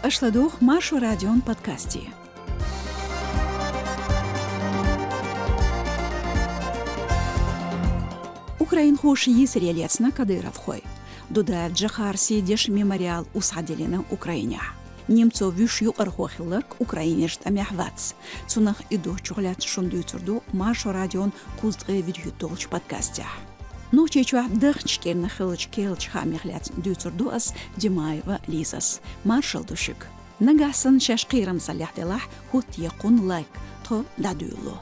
Ашладух Машу Радион подкасте. Украин хош Есрелецна Кадыров хой. Дудаев Джахарси деш мемориал усаделина Украине. Немцов виш юqarхохилак Украинешт амяхвац. Цунах идох чуглят шундуйцурду Машу Радион куздгы видеотолч подкасте. Ночечва дыхчкерна хылычкелч хамихляц дюцурду ас Димаева Лизас. Маршал душик. Нагасан шашқирам саляхтелах хут якун лайк. То дадуйлу.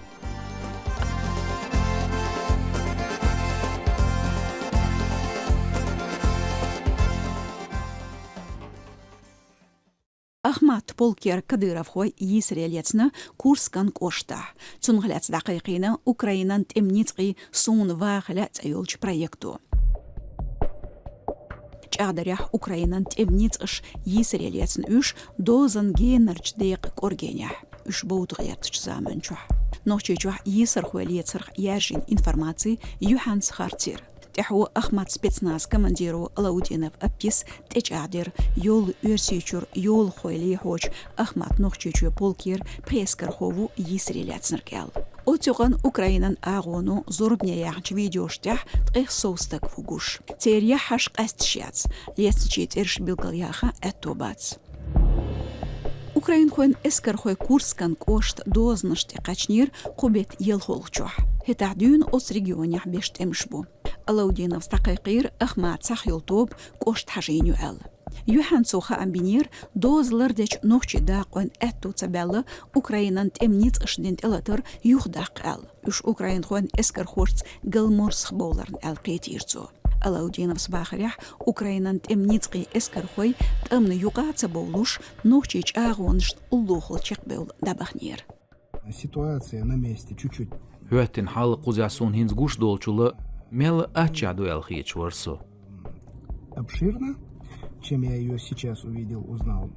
Ахмат Полкер Кадыров хой Есрелецна Курскан кошта. Цунгляц дақиқина Украинан темницқи сун вахляц айолч проекту. Чадарях Украинан темницқш Есрелецн үш дозан генерч дейқ коргеня. Үш боудғертч заманчух. Ночечух Есрхуэлецрх яжин информации Юханс Хартир. تحو أخمات سبيتسناز كمانديرو لودينف أبكيس تجعدر يول أرسيچور يول خويلي هوش أخمات نوخچيچو بولكير بريسكر خوو يسريلات نركال. أوتوغان أوكراينان آغونو زوربنيا يعنش فيديوشتح تغيخ صوستك فوقوش. تيريا حشق أستشياتس ليستجيت إرش بلغالياخا أتوباتس. Украин خوين اسكر خوي كورسكان كوشت دوزنشتي قاچنير قوبيت يلخولچوح. هتعدون أوس ريجيونيح بيشت امشبو. Алаудинов стақайқир Ахмат Сахилтоп кошт хажиню эл. Юхан Соха амбинир дозлардеч нохчи дақон эту цабелла Украинан темниц ишдент элатыр юхдақ эл. Үш Украин хуан эскер хорц галморсх боларн эл қейтирцу. Алаудинов сбахарях Украинан темницқи эскер хой тамны юғаца болуш нохчич ағоншт уллухыл чекбел дабахнир. Ситуация на месте чуть-чуть. Хюаттин хал қузясун хинз гуш долчулы Мел ачаду элхич ворсо. Обширно, чем я ее сейчас увидел, узнал.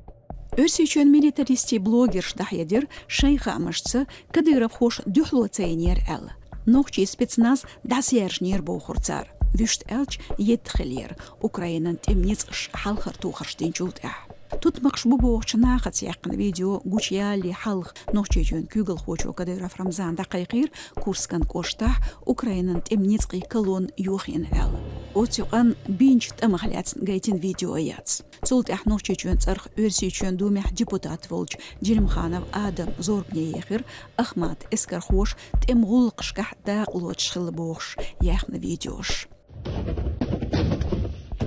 Өрсичен милитаристи блогер штахедер шейха амашца Кадыров хош дюхло цейнер эл. Нохчи спецназ дасьержнер бохурцар. Вишт элч едхелер Украинан темницш халхар тухарштин чултах. Тут макшбубу чнахац яқын видео гучяли халх нохчечен күгл хочо Кадыров Рамзан дақиқир Курскан коштах Украинан темницқи колон юхин эл. Отюқан бинч тамахляц гайтин видео яц. Цултах нохчечен царх өрсичен думях депутат волч Джилимханов Адам Зорбне ехир Ахмат эскархош темгулқшках дақлоч хылбош яқын видеош.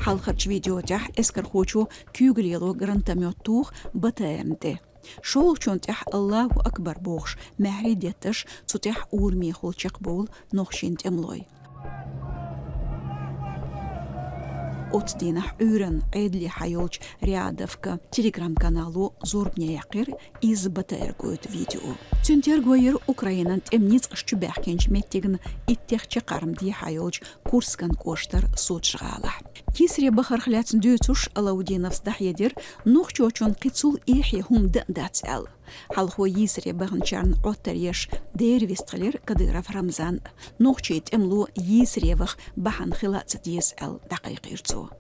Халхарч видеотях эскер хочу кюглело грантамёттух БТМД. Шол чонтях Аллаху Акбар бохш махридетташ цутях урми холчак бол нохшин темлой. От динах урен эдли хайолч рядовка телеграм-каналу Зорбне Якир из БТР гоет видео. Цюнтер гойер Украинан темниц шчубяхкенч меттигн иттех чекармди хайолч Курскан коштар судшгалах. Кисре бахархляц дюцуш Алаудинов стахедер нохчочон қицул ихи хум дацал. Халхо Йисре баханчарн оттарьеш дервистхлер Кадыров Рамзан нохчит эмлу Йисревах бахан хилац дьесал дақиқирцу.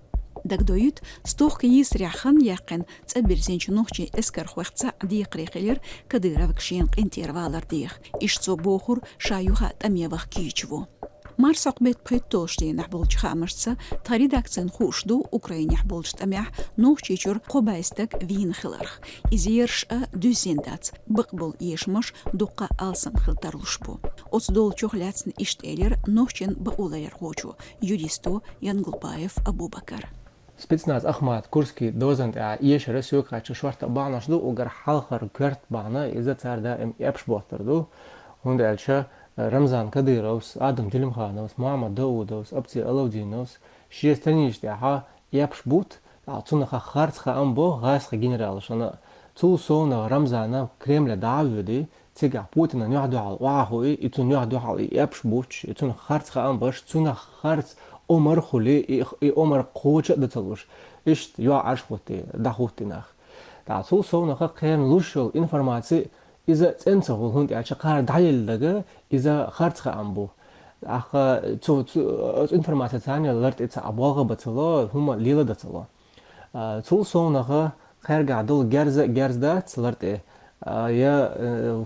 Дагдоют стох Йисряхан яқын цабирзенч нохчи эскер хуахца диқриқилер Кадыров кшин интервалар дих. Ишцо бохур шаюха тамевах кичву. Марсақ бет қиттошти нахболч хамырца таридакцин хушду Украине хболч тамях нохчичур қобайстак вин хиларх. Изерш дюзендац бықбол ешмаш дуққа алсам хилтарлушбу. Оцдол чохляцн иштелер нохчин баулайер хочу. Юдисто Янгулбаев Абубакар. Спецназ Ахмат Курский дозант ешері сөйқачы шварта бағнашду угар халқар көрт бағна иза царда эпш боқтырду. Онда әлші Рамзан Кадыровс, Адам Джилимхановс, Муаммад Даудовс, Апти Алаудиновс, шестраничте ха япш бут, цунаха харцха амбо гасха генерал шана цул соуна Рамзана Кремля давюди цега Путина нюхдуал вахуи и цун нюхдуал и япш буч и цун харцха амбош цуна харц омар хули и омар коча дацалуш ишт юа ашхути дахутинах. Та цул соуна ха крем лушил информации إذا تنسى هون أشكار دايل لقى إذا خارج أمبو آخر تو إنفورماسيون ثانية لرت إتس أبواغ بتلا هم ليلا دتلا تو صونها خارج عدل جرزدات سلرت يا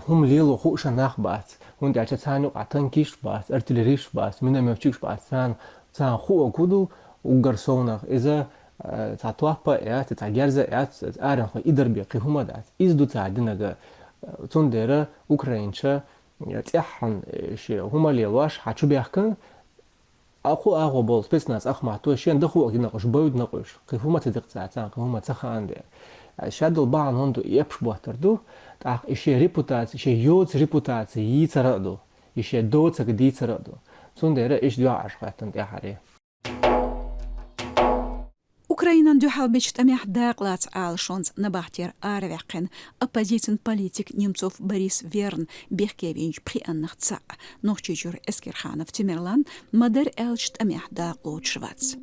هم ليلو خوش نخبات هون دعشة ثاني عطان كيش باس ارتلريش باس من ميوتشيش باس ثان خو كودو وجرسونخ إذا تعطوه يا تتعجرز يا تتعرن خو إدر بيقي هما دات إزدو تعدنا جا تندرة أوكرانيا تحن شيء هما ليواش حتشو بيحكن أخو بول سبيسناس أخ معتوه شيء دخو وقت نقش بود نقش قي هما تدق تعتان قي هما تخان ده شادل بعض هندو يبش بوتردو تاخ إشي ريبوتاتي إشي يوز ريبوتاتي يتردو إشي دوتك دي تردو تندرة إيش دوا عشقاتن دي حريه Украина дюхал бечтамях даклац алшонс набахтер арвяқен оппозицион политик Немцов Борис Верн Бехкевич прианнахца нохчичур Эскерханов Тимерлан мадер элчтамях даклот швац.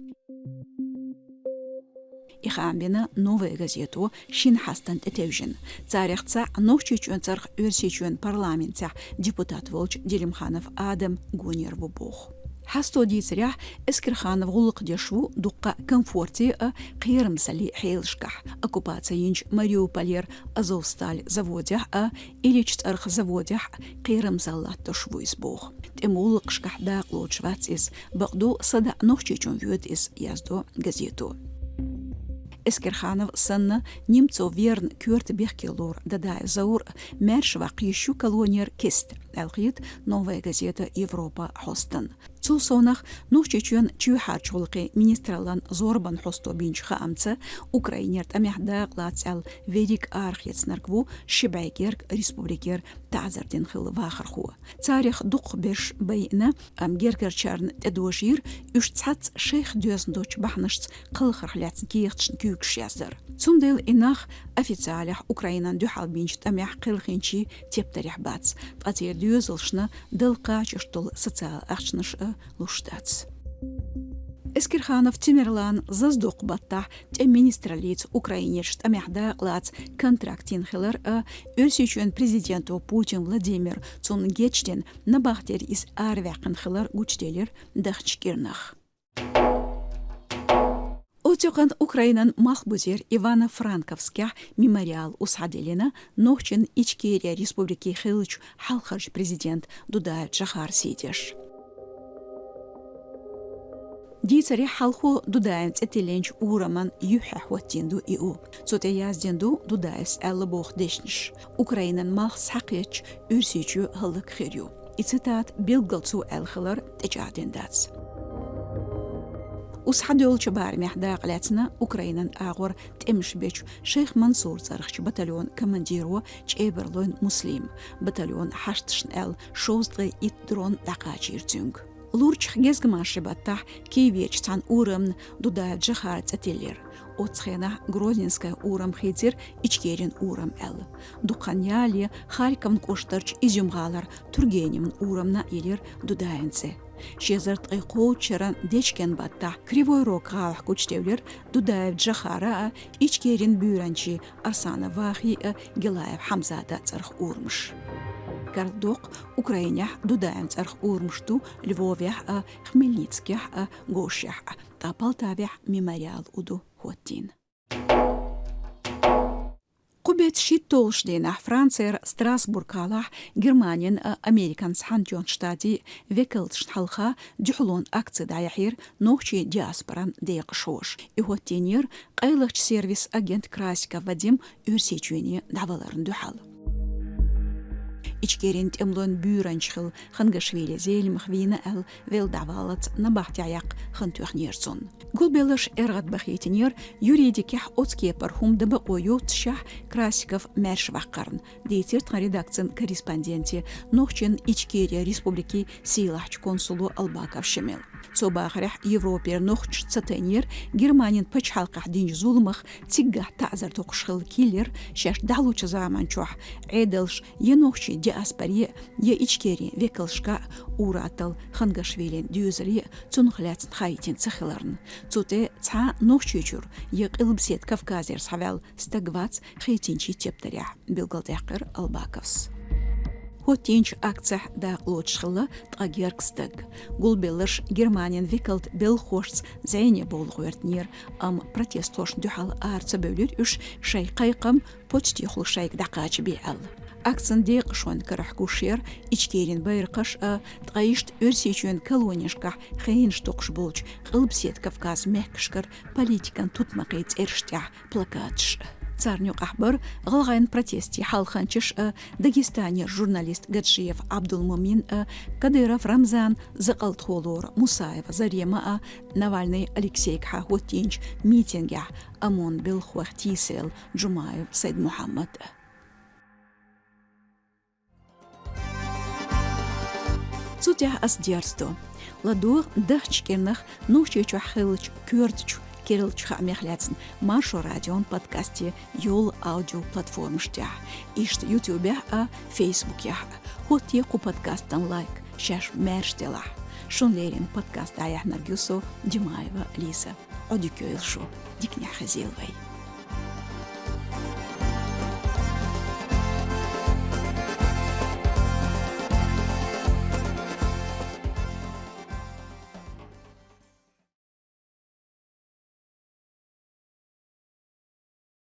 Ихамбина новая газету шин хастан этевжин. Царехца нохчичун царх өрсичун парламентца депутат Волч Делимханов Адам Гунер Бубух. حستو ديسريح اسكرخانов غلق ديشو دقة كمفورتي قيرم سلي حيلشكح оккупациянч Мариуполер Азовсталь заводях إليشت أرخ заводях قيرم زلات تشويس بوخ تمولق شكح داقلو شواتس بقدو صدع نوخشيشون فيود إس يازدو газету. Эскерханов санна Немцов Верн кюрт бехкелор дадай заур мершва қишу колониер кист алқит новая газета Европа хостан. Цусонах нухчичун чуйхарчулқи министрлан зорбан хосто бинчха амца Украинерт амяхда глацал ведик архицнаркву шибайгерг республикер тазардин хил вахарху. Царих дуq беш байна амгергер чарн тедошир үштсац шейх дюзндоч бахнышц қылхархляцн киехтшн кюкш яздар. Цундел инах официалях Украинан дюхал бинчт амях қылхинчи тептарих бац. Фатир дюзлшна дылқачыштул социал ахчныш луштац. Эскерханов Тимерлан заздуq баттах те министрлиц Украинершт амяхда лац контрактин хилер өрсичуен президенту Путин Владимир Цунгечтен набахтер из арвяқын хилер гучтелер дахчкирнах. Отюкан Украинан махбузер Ивано-Франковских мемориал усаделина нохчин Ичкерия республики хилч халхарж президент Дудай Джахар Сидеш. ديتري حلخو دودايمت اتلينش اورمان يوحح واتيندو ايو سوتي يازديندو دودايس ال بوخ ديشنش اوكراينان مالخ ساقيتش ارسيچو هلك خيريو اتساتات بيلغلتسو الخلر تجادينداتس وسحدول شبار محداق لاتنا اوكراينان اغور تمش بيش شيخ منصور زرخش بطليون كمانديرو چيبرلون مسلم بطليون حشتشن ال شوزدغي ات درون دقاجير تونغ لورچ گزگماش باتح کیویچ تان اورم دودا جخار تتلیر اوتخنا گروزینسکا اورم خیتر içkerin اورم ال دقانیالی خارکم کوشترچ ізюмгалар тургеним урамна илер дудаенсе شيزرت قيقو چران ديچكن باتا кривой рог гавх кучтевлер дудаев джахара içkerin бюранчи арсана вахи гилаев хамзада царх урмш Кардок, Украиня, Дудаем царх Урмшту, Львовях, Хмельницких, Гошях, та Полтавях мемориал уду Хотин. Кубет шиттолшдена Франция, Страсбург-алах, Германien, Американс хантион штати, векелтшн халха, дюхлон акци даяхир, нохчи диаспоран дейқшош. И Хотинер, қайлықч сервис агент Красика Вадим, үрсечуіне даваларын дюхал. إشكرنت أملون بيرانشخل خنجشويل زيل مخوينة ال ويل دعوالت نباحت عياق خنتوخ نيرسون. قول بلش إرغد بخيتنير يريدكيح أوتسكيبر هم دبقويو تشح كراسيكوف مرش وقرن. ديتيرت редакцин корреспонденте نوخچن إشكيريا ريسبوبليكي سيلاحش консулу Албаков شمل. صباحرح يوروبير نوخچ تساتينير جرمانين بچ حلقة دينج زولمخ تيجح تعذر توقشخل كيلر شاش دعلوچ زمان چوح عيدلش ينوخچ диаспория я ичкери векалшка уратал хангашвилен дюзри цунхлятн хайтин цахларн цуте ца нохчучур якылбсет кавказер савал стагвац хейтинчи тептаря билгалдякыр албаковс هوتينش أكتسح داقلوت شخلا تغيركستغ قول بلش جرمانيان فيكلت بيلخوشتس زيني بولغويرتنير أم بروتستوش دوحال آرتس بوليت إش شاي قيقم بوتشتي خلو شايك دقاج بيعل أكسن ديق شون كرحكو شير إجكيرين بايرقش تغيشت أرسيشون كالونيشكح خينش توقش بولج قلبسيت كفكاز مهكشكر بوليتيكان توتمقيت إرشتيح بلاكاتش царнюк ахбар غلغين протести халханчиш дагестани журналист Гаджиев Абдулмумин Кадыров Рамзан Закалт Холор Мусаева Зарема Навальный Алексей Кхахутинч митинги Амон Белхуахтисел Джумаев Сайд Мухаммад Цутях асдерсто ладур дахчкенах нухчечу хилч кюртч Кириллчха Мехляцин, Маршо Радион подкасте Юл аудио платформштя, Ишт Ютубе, Фейсбуке, Хотеку подкастан лайк, Шаш Мерштела, Шунлерин подкаст Аях Наргюсо, Димаева Лиса, Одикёйлшо, Дикня Хазилвай.